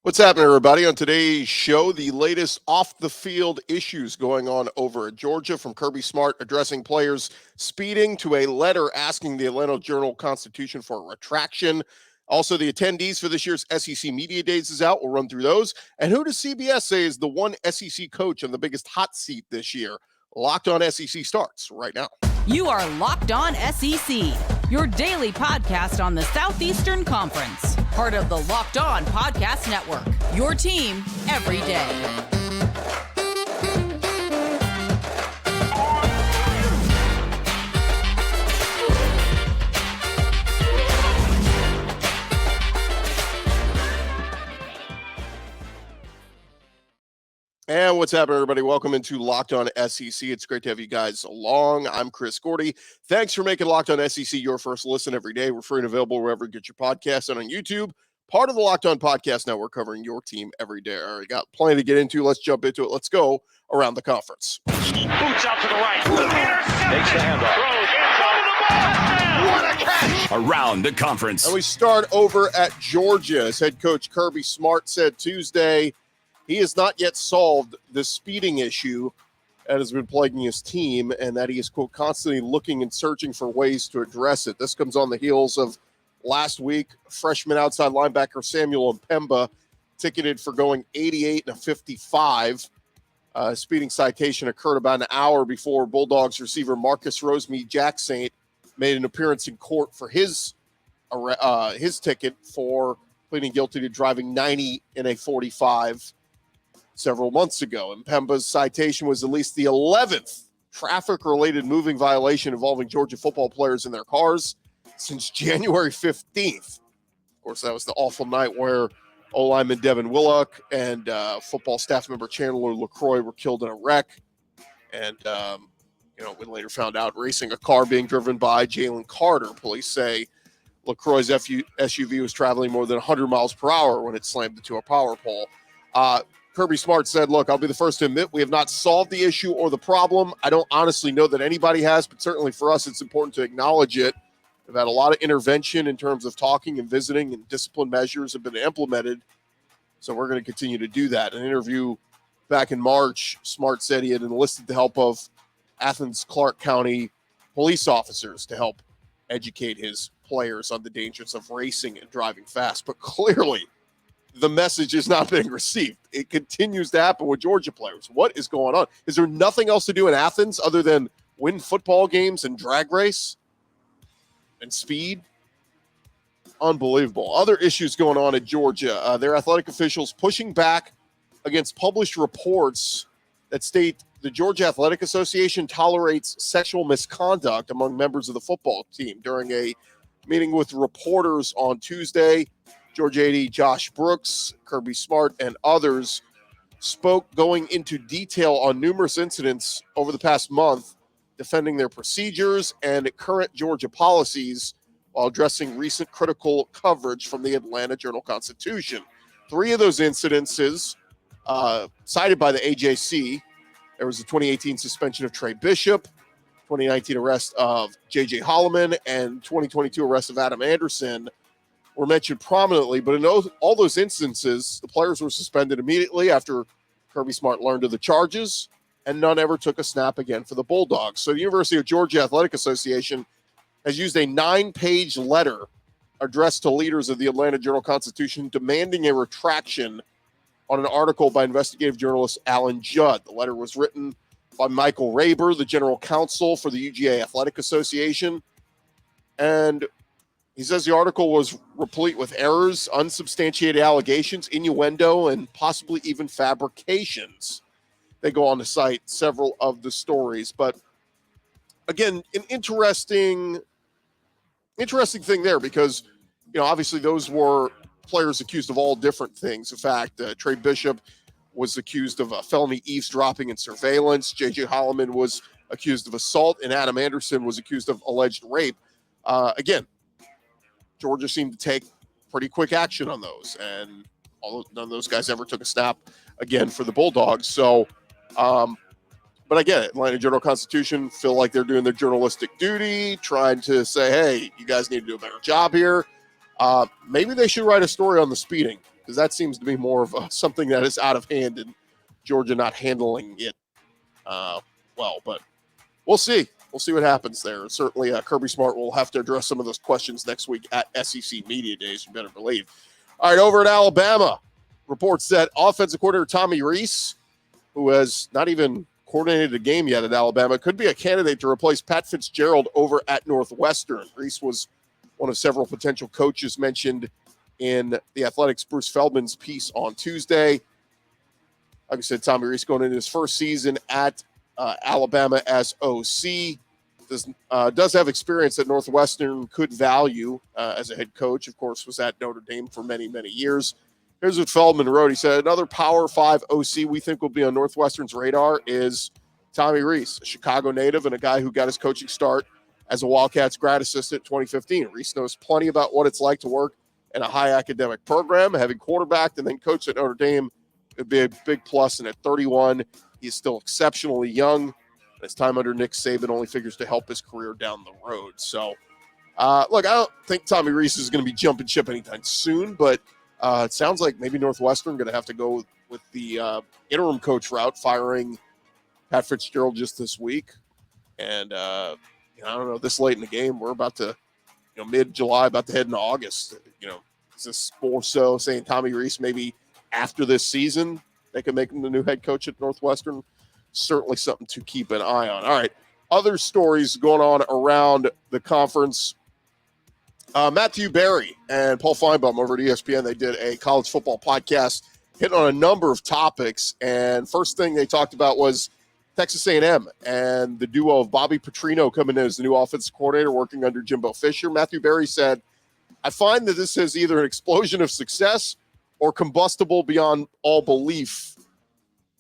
What's happening, everybody? On today's show, the latest off-the-field issues going on over at Georgia, from Kirby Smart addressing players speeding to a letter asking the Atlanta Journal-Constitution for a retraction. Also, the attendees for this year's SEC Media Days is out. We'll run through those. And who does CBS say is the one SEC coach on the biggest hot seat this year? Locked On SEC starts right now. You are Locked On SEC, your daily podcast on the Southeastern Conference. Part of the Locked On Podcast Network, your team every day. And what's happening, everybody? Welcome into Locked On SEC. It's great to have you guys along. I'm Chris Gordy. Thanks for making Locked On SEC your first listen every day. We're free and available wherever you get your podcasts and on YouTube. Part of the Locked On Podcast Network, covering your team every day. All right, got plenty to get into. Let's jump into it. Let's go around the conference. Boots out to the right. Takes the handoff. What a catch! Around the conference. And we start over at Georgia. As head coach Kirby Smart said Tuesday, he has not yet solved the speeding issue that has been plaguing his team, and that he is, quote, constantly looking and searching for ways to address it. This comes on the heels of last week, freshman outside linebacker Samuel Mpemba ticketed for going 88 and a 55. Speeding citation occurred about an hour before Bulldogs receiver Marcus Rosemead-Jacksaint made an appearance in court for his ticket for pleading guilty to driving 90 in a 45 several months ago. And Mpemba's citation was at least the 11th traffic-related moving violation involving Georgia football players in their cars since January 15th. Of course, that was the awful night where O-lineman Devin Willock and football staff member Chandler LaCroix were killed in a wreck. And, we later found out racing a car being driven by Jalen Carter. Police say LaCroix's SUV was traveling more than 100 miles per hour when it slammed into a power pole. Kirby Smart said, look, I'll be the first to admit we have not solved the issue or the problem. I don't honestly know that anybody has, but certainly for us, it's important to acknowledge it. We've had a lot of intervention in terms of talking and visiting, and discipline measures have been implemented. So we're going to continue to do that. In an interview back in March, Smart said he had enlisted the help of Athens-Clarke County police officers to help educate his players on the dangers of racing and driving fast. But clearly, the message is not being received. It continues to happen with Georgia players. What is going on? Is there nothing else to do in Athens other than win football games and drag race and speed? Unbelievable. Other issues going on at Georgia. Their athletic officials pushing back against published reports that state the Georgia Athletic Association tolerates sexual misconduct among members of the football team. During a meeting with reporters on Tuesday, Georgia AD Josh Brooks, Kirby Smart, and others spoke going into detail on numerous incidents over the past month, defending their procedures and current Georgia policies while addressing recent critical coverage from the Atlanta Journal-Constitution. 3 of those incidences cited by the AJC. There was the 2018 suspension of Trey Bishop, 2019 arrest of J.J. Holloman, and 2022 arrest of Adam Anderson were mentioned prominently. But in all those instances, the players were suspended immediately after Kirby Smart learned of the charges, and none ever took a snap again for the Bulldogs. So the University of Georgia Athletic Association has used a 9-page letter addressed to leaders of the Atlanta Journal-Constitution demanding a retraction on an article by investigative journalist Alan Judd. The letter was written by Michael Raber, the general counsel for the UGA Athletic Association. And he says the article was replete with errors, unsubstantiated allegations, innuendo, and possibly even fabrications. They go on to cite several of the stories. But again, an interesting thing there, because, obviously those were players accused of all different things. In fact, Trey Bishop was accused of felony eavesdropping and surveillance. J.J. Holloman was accused of assault, and Adam Anderson was accused of alleged rape. Again, Georgia seemed to take pretty quick action on those, and none of those guys ever took a snap again for the Bulldogs. So, but again, Atlanta Journal-Constitution feel like they're doing their journalistic duty, trying to say, hey, you guys need to do a better job here. Maybe they should write a story on the speeding, because that seems to be more of something that is out of hand and Georgia not handling it well. But we'll see. We'll see what happens there. Certainly, Kirby Smart will have to address some of those questions next week at SEC Media Days, you better believe. All right, over at Alabama, reports that offensive coordinator Tommy Rees, who has not even coordinated a game yet at Alabama, could be a candidate to replace Pat Fitzgerald over at Northwestern. Rees was one of several potential coaches mentioned in the Athletics' Bruce Feldman's piece on Tuesday. Like I said, Tommy Rees going into his first season at Alabama as OC. Does have experience that Northwestern could value as a head coach. Of course, was at Notre Dame for many, many years. Here's what Feldman wrote. He said, another Power 5 OC we think will be on Northwestern's radar is Tommy Rees, a Chicago native and a guy who got his coaching start as a Wildcats grad assistant in 2015. Rees knows plenty about what it's like to work in a high academic program. Having quarterbacked and then coached at Notre Dame would be a big plus. And at 31, he's still exceptionally young. His time under Nick Saban only figures to help his career down the road. So, look, I don't think Tommy Rees is going to be jumping ship anytime soon, but it sounds like maybe Northwestern going to have to go with the interim coach route, firing Pat Fitzgerald just this week. And, I don't know, this late in the game, we're about to, mid-July, about to head into August. Is this more so saying Tommy Rees maybe after this season they can make him the new head coach at Northwestern? Certainly something to keep an eye on. All right, other stories going on around the conference. Matthew Berry and Paul Feinbaum over at ESPN, they did a college football podcast hitting on a number of topics. And first thing they talked about was Texas A&M and the duo of Bobby Petrino coming in as the new offensive coordinator working under Jimbo Fisher. Matthew Berry said, I find that this is either an explosion of success or combustible beyond all belief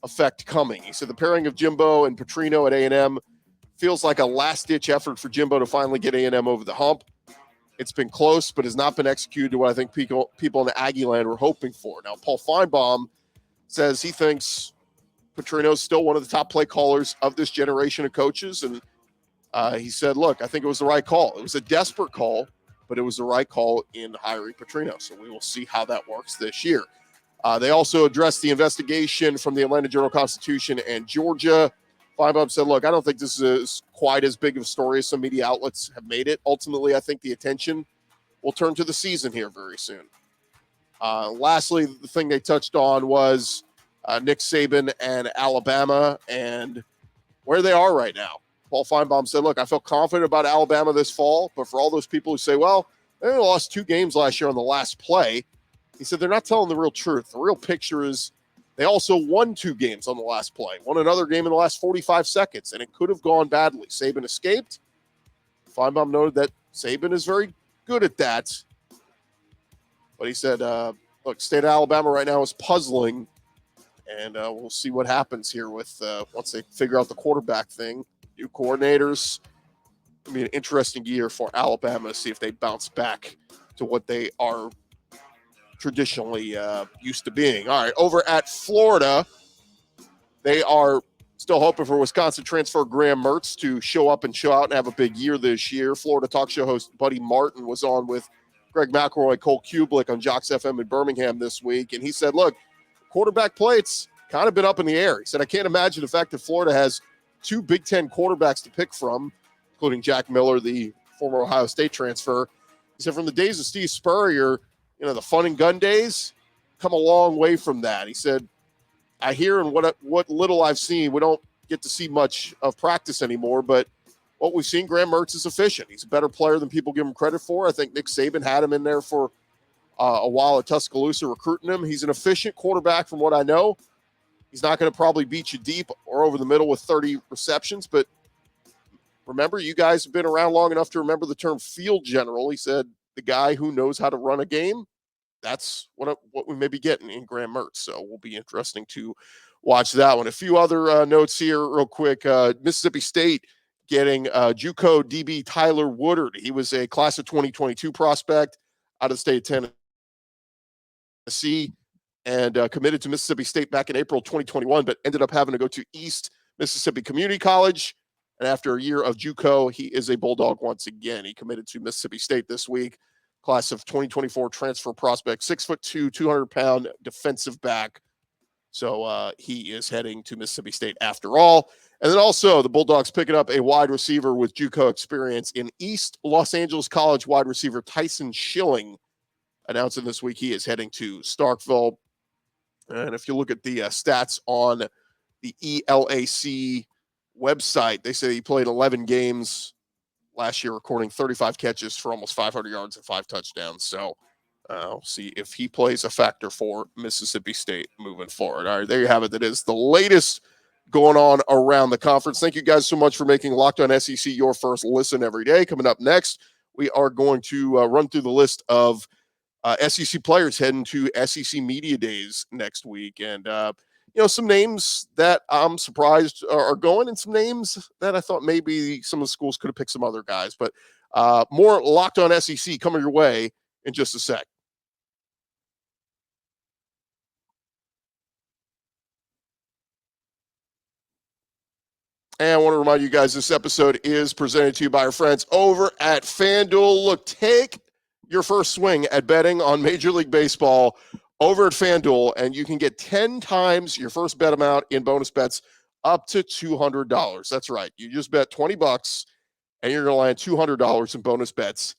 effect coming. He said the pairing of Jimbo and Petrino at A&M feels like a last-ditch effort for Jimbo to finally get A&M over the hump. It's been close, but has not been executed to what I think people in the Aggie land were hoping for. Now, Paul Feinbaum says he thinks Petrino's still one of the top play callers of this generation of coaches, and he said, look, I think it was the right call. It was a desperate call, but it was the right call in hiring Petrino, so we will see how that works this year. They also addressed the investigation from the Atlanta Journal-Constitution and Georgia. Feinbaum said, look, I don't think this is quite as big of a story as some media outlets have made it. Ultimately, I think the attention will turn to the season here very soon. Lastly, the thing they touched on was Nick Saban and Alabama and where they are right now. Paul Feinbaum said, look, I feel confident about Alabama this fall, but for all those people who say, well, they only lost 2 games last year on the last play, he said they're not telling the real truth. The real picture is they also won 2 games on the last play, won another game in the last 45 seconds, and it could have gone badly. Saban escaped. Feinbaum noted that Saban is very good at that. But he said, look, state of Alabama right now is puzzling, and we'll see what happens here with once they figure out the quarterback thing. New coordinators. It'll be an interesting year for Alabama to see if they bounce back to what they are traditionally used to being. All right, over at Florida, they are still hoping for Wisconsin transfer Graham Mertz to show up and show out and have a big year this year. Florida talk show host Buddy Martin was on with Greg McElroy, Cole Kubelik on Jocks FM in Birmingham this week, and he said, look, quarterback play, it's kind of been up in the air. He said, I can't imagine the fact that Florida has 2 Big Ten quarterbacks to pick from, including Jack Miller, the former Ohio State transfer. He said, from the days of Steve Spurrier, the fun and gun days, come a long way from that. He said, I hear and what little I've seen, we don't get to see much of practice anymore, but what we've seen, Graham Mertz is efficient. He's a better player than people give him credit for. I think Nick Saban had him in there for a while at Tuscaloosa recruiting him. He's an efficient quarterback from what I know. He's not going to probably beat you deep or over the middle with 30 receptions, but remember, you guys have been around long enough to remember the term field general. He said, the guy who knows how to run a game, that's what we may be getting in Graham Mertz. So will be interesting to watch that one. A few other notes here real quick. Mississippi State getting JUCO DB Tyler Woodard. He was a class of 2022 prospect out of the state of Tennessee and committed to Mississippi State back in April 2021, but ended up having to go to East Mississippi Community College. And after a year of JUCO, he is a Bulldog once again. He committed to Mississippi State this week. class of 2024 transfer prospect, 6'2", 200-pound defensive back. So he is heading to Mississippi State after all. And then also the Bulldogs picking up a wide receiver with JUCO experience in East Los Angeles College wide receiver Tyson Schilling, announcing this week he is heading to Starkville. And if you look at the stats on the ELAC website, they say he played 11 games last year, recording 35 catches for almost 500 yards and 5 touchdowns. So we'll see if he plays a factor for Mississippi State moving forward. All right, there you have it. That is the latest going on around the conference. Thank you guys so much for making Locked On SEC your first listen every day. Coming up next, we are going to run through the list of SEC players heading to SEC Media Days next week. And, some names that I'm surprised are going, and some names that I thought maybe some of the schools could have picked some other guys. But more Locked On SEC coming your way in just a sec. And I want to remind you guys, this episode is presented to you by our friends over at FanDuel. Look, take your first swing at betting on Major League Baseball over at FanDuel, and you can get 10 times your first bet amount in bonus bets up to $200. That's right. You just bet $20, and you're going to land $200 in bonus bets,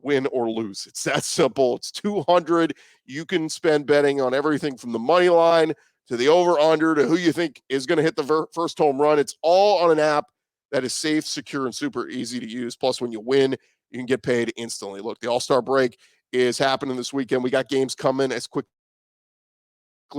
win or lose. It's that simple. It's $200. You can spend betting on everything from the money line to the over-under, to who you think is going to hit the first home run. It's all on an app that is safe, secure, and super easy to use. Plus, when you win, you can get paid instantly. Look, the All-Star break is happening this weekend. We got games coming as quickly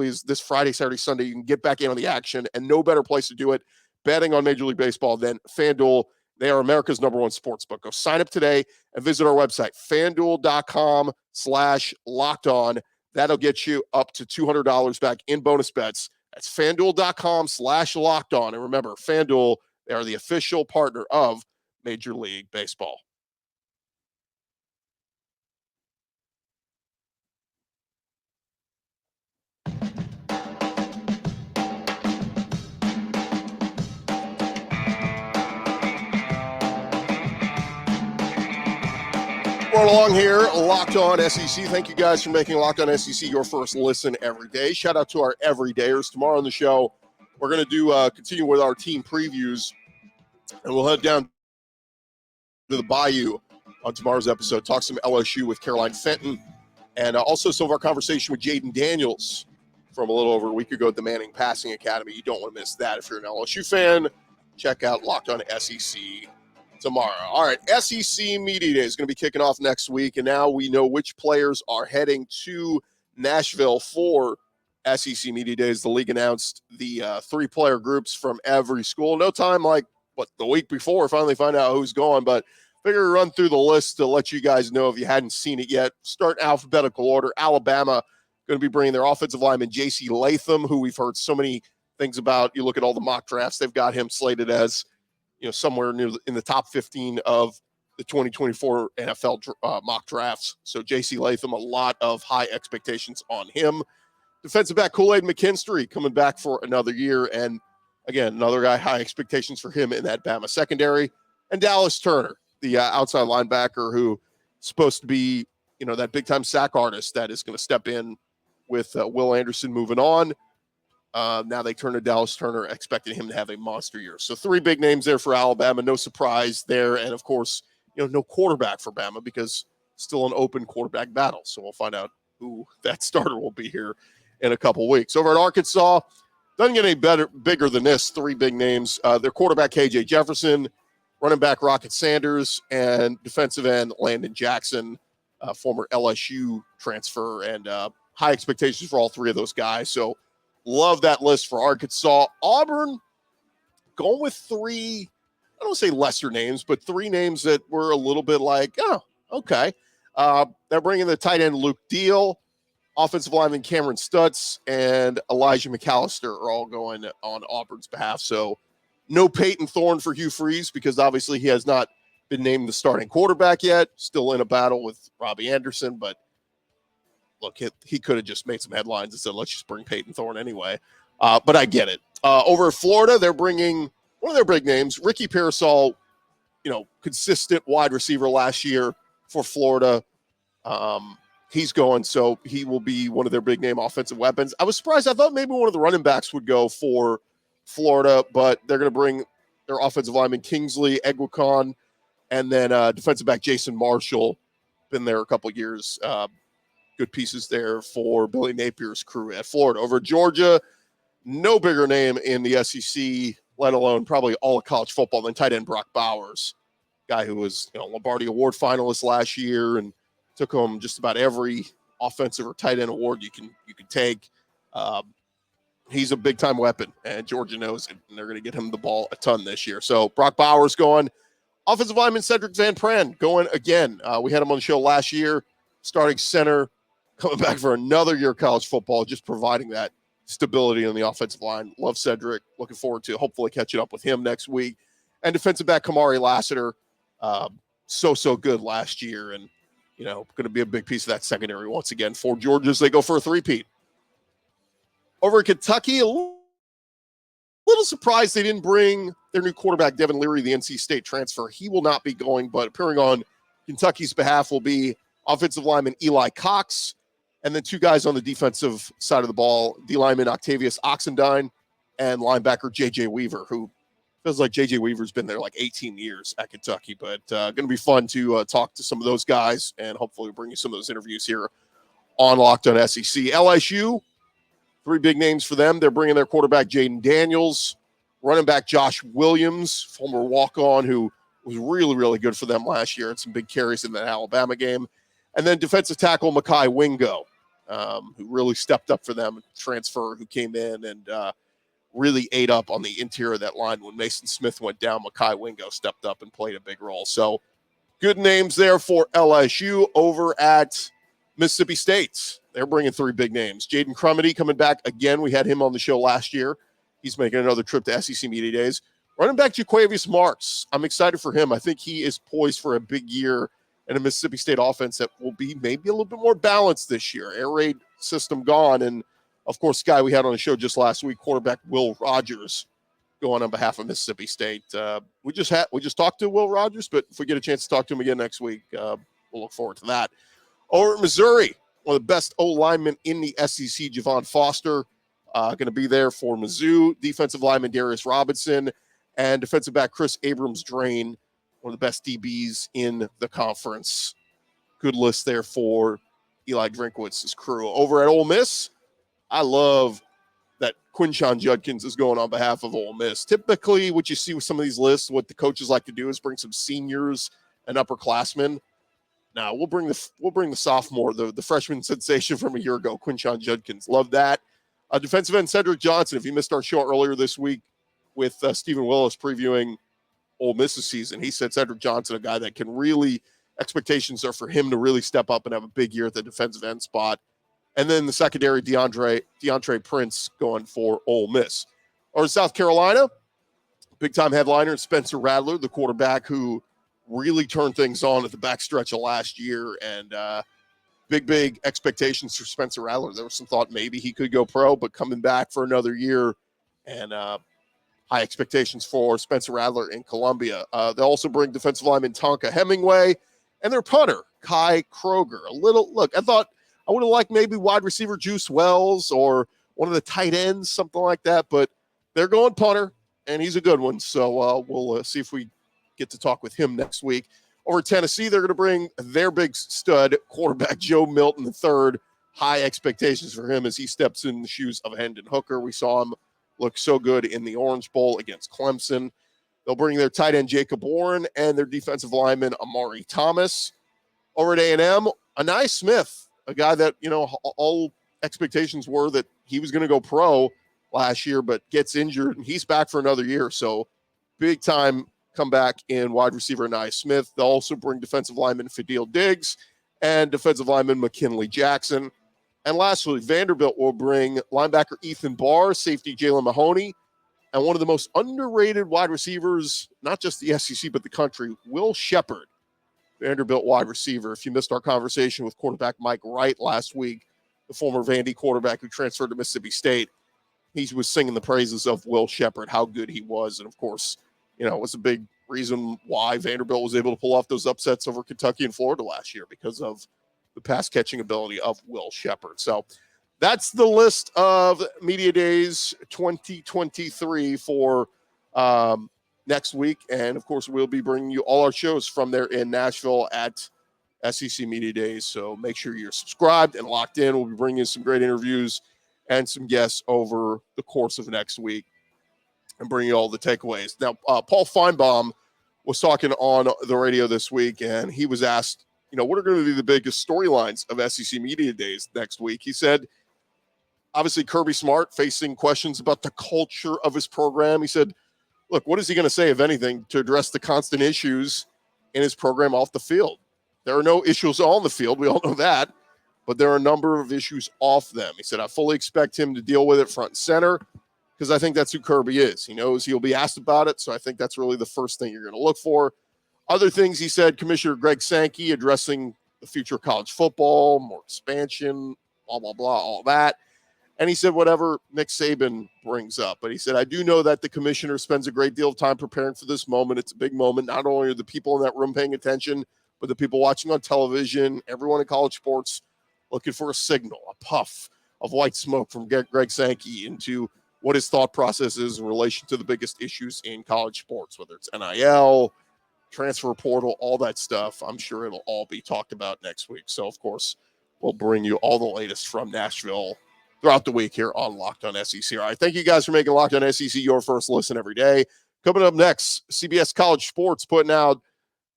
as this Friday, Saturday, Sunday. You can get back in on the action, and no better place to do it betting on Major League Baseball than FanDuel. They are America's #1 sportsbook. Go sign up today and visit our website, FanDuel.com/lockedon. That'll get you up to $200 back in bonus bets. That's FanDuel.com/lockedon. And remember, FanDuel, they are the official partner of Major League Baseball. We're along here, Locked On SEC. Thank you guys for making Locked On SEC your first listen every day. Shout out to our everydayers. Tomorrow on the show, we're going to do continue with our team previews, and we'll head down to the Bayou on tomorrow's episode. Talk some LSU with Caroline Fenton, and also some of our conversation with Jaden Daniels from a little over a week ago at the Manning Passing Academy. You don't want to miss that. If you're an LSU fan, check out Locked On SEC tomorrow. All right, SEC Media Day is going to be kicking off next week, and now we know which players are heading to Nashville for SEC Media Days. The league announced the 3-player groups from every school. No time like, the week before, finally find out who's going, but figure to run through the list to let you guys know if you hadn't seen it yet. Start in alphabetical order. Alabama going to be bringing their offensive lineman, J.C. Latham, who we've heard so many things about. You look at all the mock drafts, they've got him slated as somewhere near in the top 15 of the 2024 NFL mock drafts. So J.C. Latham, a lot of high expectations on him. Defensive back Kool-Aid McKinstry coming back for another year. And again, another guy, high expectations for him in that Bama secondary. And Dallas Turner, the outside linebacker who is supposed to be, that big-time sack artist that is going to step in with Will Anderson moving on. Now they turn to Dallas Turner, expecting him to have a monster year. So 3 big names there for Alabama. No surprise there. And, of course, no quarterback for Bama because still an open quarterback battle. So we'll find out who that starter will be here in a couple weeks. Over at Arkansas, doesn't get any bigger than this. 3 big names. Their quarterback, KJ Jefferson, running back Rocket Sanders, and defensive end Landon Jackson, former LSU transfer, and high expectations for all 3 of those guys. So love that list for Arkansas. Auburn going with 3, I don't say lesser names, but 3 names that were a little bit like, oh, okay. They're bringing the tight end Luke Deal, offensive lineman Cameron Stutz, and Elijah McAllister are all going on Auburn's behalf. So no Peyton Thorne for Hugh Freeze because obviously he has not been named the starting quarterback yet. Still in a battle with Robbie Anderson, but look, he could have just made some headlines and said, let's just bring Peyton Thorne anyway. But I get it. Over at Florida, they're bringing one of their big names, Ricky Pearsall, consistent wide receiver last year for Florida. He's going, so he will be one of their big name offensive weapons. I was surprised. I thought maybe one of the running backs would go for Florida, but they're going to bring their offensive lineman Kingsley Egwakon, and then defensive back Jason Marshall. Been there a couple years. Good pieces there for Billy Napier's crew at Florida. Over Georgia, no bigger name in the SEC, let alone probably all of college football, than tight end Brock Bowers, guy who was Lombardi Award finalist last year and took home just about every offensive or tight end award you can take. He's a big time weapon, and Georgia knows it, and they're going to get him the ball a ton this year. So Brock Bowers going. Offensive lineman Cedric Van Pran going again. We had him on the show last year, starting center, coming back for another year of college football, just providing that stability on the offensive line. Love Cedric. Looking forward to hopefully catching up with him next week. And defensive back Kamari Lassiter, so good last year, and going to be a big piece of that secondary once again for Georgia as they go for a three-peat. Over in Kentucky, a little surprised they didn't bring their new quarterback, Devin Leary, the NC State transfer. He will not be going, but appearing on Kentucky's behalf will be offensive lineman Eli Cox, and then two guys on the defensive side of the ball, D lineman Octavius Oxendine and linebacker J.J. Weaver, who feels like J.J. Weaver's been there like 18 years at Kentucky, but going to be fun to talk to some of those guys, and hopefully bring you some of those interviews here on Locked On SEC. LSU, three big names for them. They're bringing their quarterback Jaden Daniels, running back Josh Williams, former walk-on who was really, really good for them last year and some big carries in that Alabama game, and then defensive tackle Mekhi Wingo, who really stepped up for them, transfer who came in and really ate up on the interior of that line when Mason Smith went down. Mekhi Wingo stepped up and played a big role. So good names there for LSU. Over at Mississippi State, they're bringing three big names. Jaden Crumedy coming back again. We had him on the show last year. He's making another trip to SEC Media Days. Running back Jaquavius Marks. I'm excited for him. I think he is poised for a big year in a Mississippi State offense that will be maybe a little bit more balanced this year. Air raid system gone, and of course, guy we had on the show just last week, quarterback Will Rogers, going on behalf of Mississippi State. We just talked to Will Rogers, but if we get a chance to talk to him again next week, we'll look forward to that. Over at Missouri, one of the best O-linemen in the SEC, Javon Foster, going to be there for Mizzou. Defensive lineman Darius Robinson, and defensive back Chris Abrams-Drain, one of the best DBs in the conference. Good list there for Eli Drinkwitz's crew. Over at Ole Miss, I love that Quinshon Judkins is going on behalf of Ole Miss. Typically, what you see with some of these lists, what the coaches like to do is bring some seniors and upperclassmen. Now we'll bring the sophomore, the freshman sensation from a year ago, Quinshon Judkins. Love that. Defensive end Cedric Johnson. If you missed our show earlier this week with Stephen Willis previewing Ole Miss's season, he said Cedric Johnson, a guy that can really, expectations are for him to really step up and have a big year at the defensive end spot. And then the secondary, DeAndre Prince going for Ole Miss. Or in South Carolina, big-time headliner Spencer Rattler, the quarterback who really turned things on at the backstretch of last year. And big expectations for Spencer Rattler. There was some thought maybe he could go pro, but coming back for another year. And high expectations for Spencer Rattler in Columbia. They also bring defensive lineman Tonka Hemingway and their punter, Kai Kroger. I thought I would have liked maybe wide receiver Juice Wells or one of the tight ends, something like that, but they're going punter, and he's a good one. So we'll see if we get to talk with him next week. Over Tennessee, they're going to bring their big stud quarterback, Joe Milton III. High expectations for him as he steps in the shoes of Hendon Hooker. We saw him look so good in the Orange Bowl against Clemson. They'll bring their tight end, Jacob Warren, and their defensive lineman, Amari Thomas. Over at A&M, Anai Smith, a guy that, all expectations were that he was going to go pro last year, but gets injured, and he's back for another year. So big time comeback in wide receiver Anai Smith. They'll also bring defensive lineman Fadil Diggs and defensive lineman McKinley Jackson. And lastly, Vanderbilt will bring linebacker Ethan Barr, safety Jalen Mahoney, and one of the most underrated wide receivers, not just the SEC, but the country, Will Shepard, Vanderbilt wide receiver. If you missed our conversation with quarterback Mike Wright last week, the former Vandy quarterback who transferred to Mississippi State, he was singing the praises of Will Shepard, how good he was. And, of course, it was a big reason why Vanderbilt was able to pull off those upsets over Kentucky and Florida last year because of the pass catching ability of Will Shepherd. So that's the list of Media Days 2023 for next week. And of course, we'll be bringing you all our shows from there in Nashville at SEC Media Days. So make sure you're subscribed and locked in. We'll be bringing you some great interviews and some guests over the course of next week and bringing you all the takeaways. Now, Paul Feinbaum was talking on the radio this week, and he was asked, what are going to be the biggest storylines of SEC Media Days next week? He said, obviously, Kirby Smart facing questions about the culture of his program. He said, look, what is he going to say, if anything, to address the constant issues in his program off the field? There are no issues on the field. We all know that. But there are a number of issues off them. He said, I fully expect him to deal with it front and center because I think that's who Kirby is. He knows he'll be asked about it. So I think that's really the first thing you're going to look for. Other things, he said, Commissioner Greg Sankey addressing the future of college football, more expansion, blah, blah, blah, all that. And he said, whatever Nick Saban brings up. But he said, I do know that the commissioner spends a great deal of time preparing for this moment. It's a big moment. Not only are the people in that room paying attention, but the people watching on television, everyone in college sports looking for a signal, a puff of white smoke from Greg Sankey into what his thought process is in relation to the biggest issues in college sports, whether it's NIL, transfer portal, all that stuff. I'm sure it'll all be talked about next week. So, of course, we'll bring you all the latest from Nashville throughout the week here on Locked On SEC. All right, thank you guys for making Locked On SEC your first listen every day. Coming up next, CBS College Sports putting out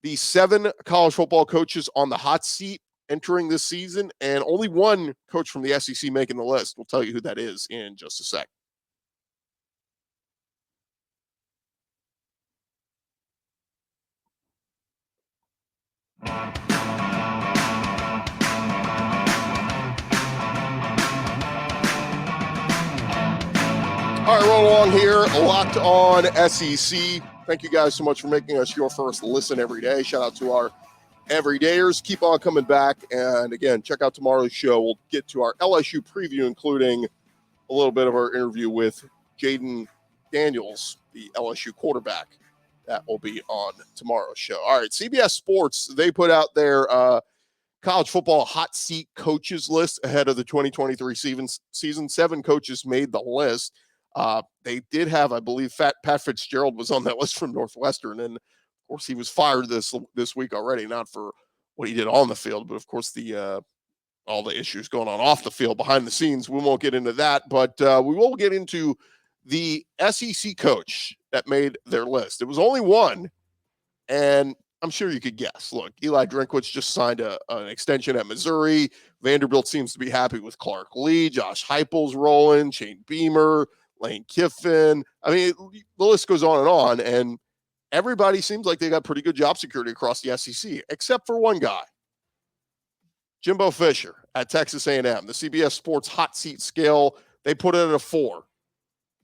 the 7 college football coaches on the hot seat entering this season, and only one coach from the SEC making the list. We'll tell you who that is in just a sec. All right, roll along here. Locked On SEC. Thank you guys so much for making us your first listen every day. Shout out to our everydayers. Keep on coming back. And again, check out tomorrow's show. We'll get to our LSU preview, including a little bit of our interview with Jaden Daniels, the LSU quarterback. That will be on tomorrow's show. All right, CBS Sports, they put out their college football hot seat coaches list ahead of the 2023 season. 7 coaches made the list. They did have, I believe, Pat Fitzgerald was on that list from Northwestern, and of course he was fired this week already, not for what he did on the field, but of course the all the issues going on off the field behind the scenes. We won't get into that, but we will get into the SEC coach that made their list. It was only one, and I'm sure you could guess. Look, Eli Drinkwitz just signed an extension at Missouri. Vanderbilt seems to be happy with Clark Lee. Josh Heupel's rolling. Shane Beamer, Lane Kiffin. I mean, the list goes on, and everybody seems like they got pretty good job security across the SEC, except for one guy, Jimbo Fisher at Texas A&M. The CBS Sports hot seat scale, they put it at a 4.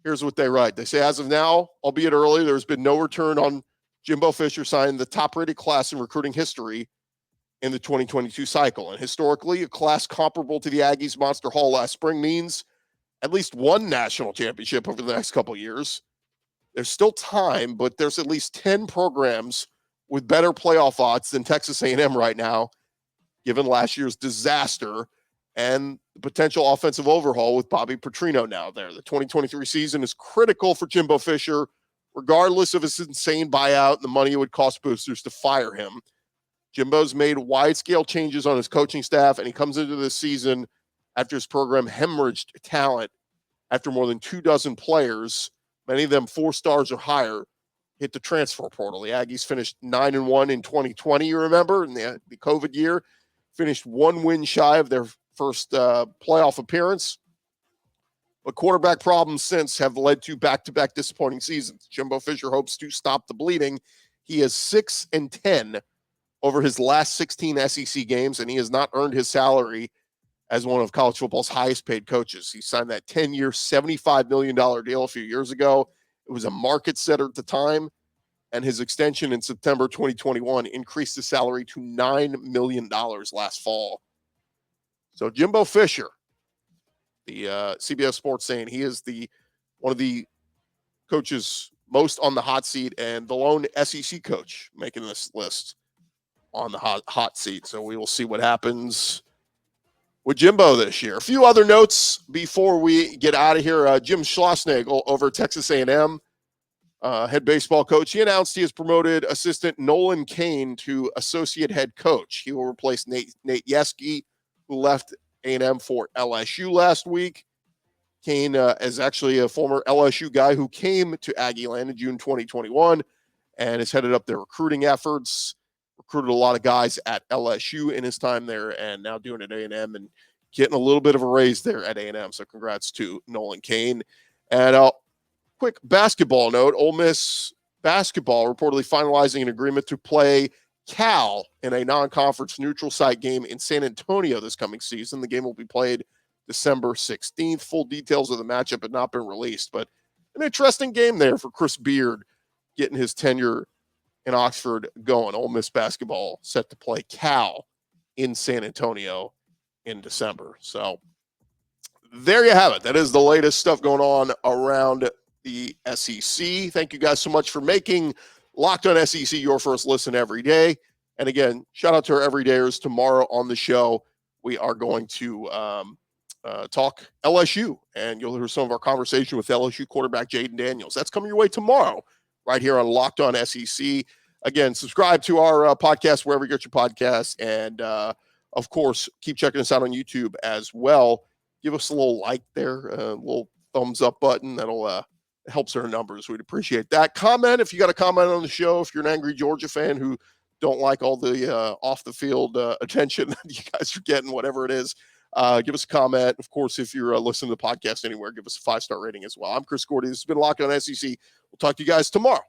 Here's what they write. They say, as of now, albeit early, there's been no return on Jimbo Fisher signing the top-rated class in recruiting history in the 2022 cycle. And historically, a class comparable to the Aggies' Monster Haul last spring means at least one national championship over the next couple of years. There's still time, but there's at least 10 programs with better playoff odds than Texas A&M right now, given last year's disaster and the potential offensive overhaul with Bobby Petrino now there. The 2023 season is critical for Jimbo Fisher, regardless of his insane buyout and the money it would cost boosters to fire him. Jimbo's made wide-scale changes on his coaching staff, and he comes into this season after his program hemorrhaged talent after more than 24 players, many of them 4 stars or higher, hit the transfer portal. The Aggies finished 9-1 in 2020, you remember, in the COVID year, finished 1 win shy of their first playoff appearance. But quarterback problems since have led to back-to-back disappointing seasons. Jimbo Fisher hopes to stop the bleeding. He is 6-10 over his last 16 SEC games, and he has not earned his salary as one of college football's highest-paid coaches. He signed that 10-year, $75 million deal a few years ago. It was a market setter at the time, and his extension in September 2021 increased his salary to $9 million last fall. So Jimbo Fisher, the CBS Sports saying he is one of the coaches most on the hot seat and the lone SEC coach making this list on the hot seat. So we will see what happens with Jimbo this year. A few other notes before we get out of here. Jim Schlossnagel over at Texas A&M, head baseball coach. He announced he has promoted assistant Nolan Kane to associate head coach. He will replace Nate Yeske, who left A&M for LSU last week. Kane is actually a former LSU guy who came to Aggieland in June 2021 and has headed up their recruiting efforts, recruited a lot of guys at LSU in his time there, and now doing it at A&M and getting a little bit of a raise there at A&M. So congrats to Nolan Kane. And quick basketball note, Ole Miss basketball reportedly finalizing an agreement to play Cal in a non-conference neutral site game in San Antonio this coming season. The game will be played December 16th. Full details of the matchup have not been released, but an interesting game there for Chris Beard getting his tenure in Oxford going. Ole Miss basketball set to play Cal in San Antonio in December. So there you have it. That is the latest stuff going on around the SEC. Thank you guys so much for making Locked On SEC your first listen every day. And again, shout out to our everydayers. Tomorrow on the show, we are going to talk LSU, and you'll hear some of our conversation with LSU quarterback Jaden Daniels. That's coming your way tomorrow right here on Locked On SEC. Again, subscribe to our podcast wherever you get your podcasts. And, of course, keep checking us out on YouTube as well. Give us a little like there, a little thumbs up button. That'll helps our numbers. We'd appreciate that. Comment if you got a comment on the show. If you're an angry Georgia fan who don't like all the off-the-field attention that you guys are getting, whatever it is, give us a comment. Of course, if you're listening to the podcast anywhere, give us a 5-star rating as well. I'm Chris Gordy. This has been Locked On SEC. We'll talk to you guys tomorrow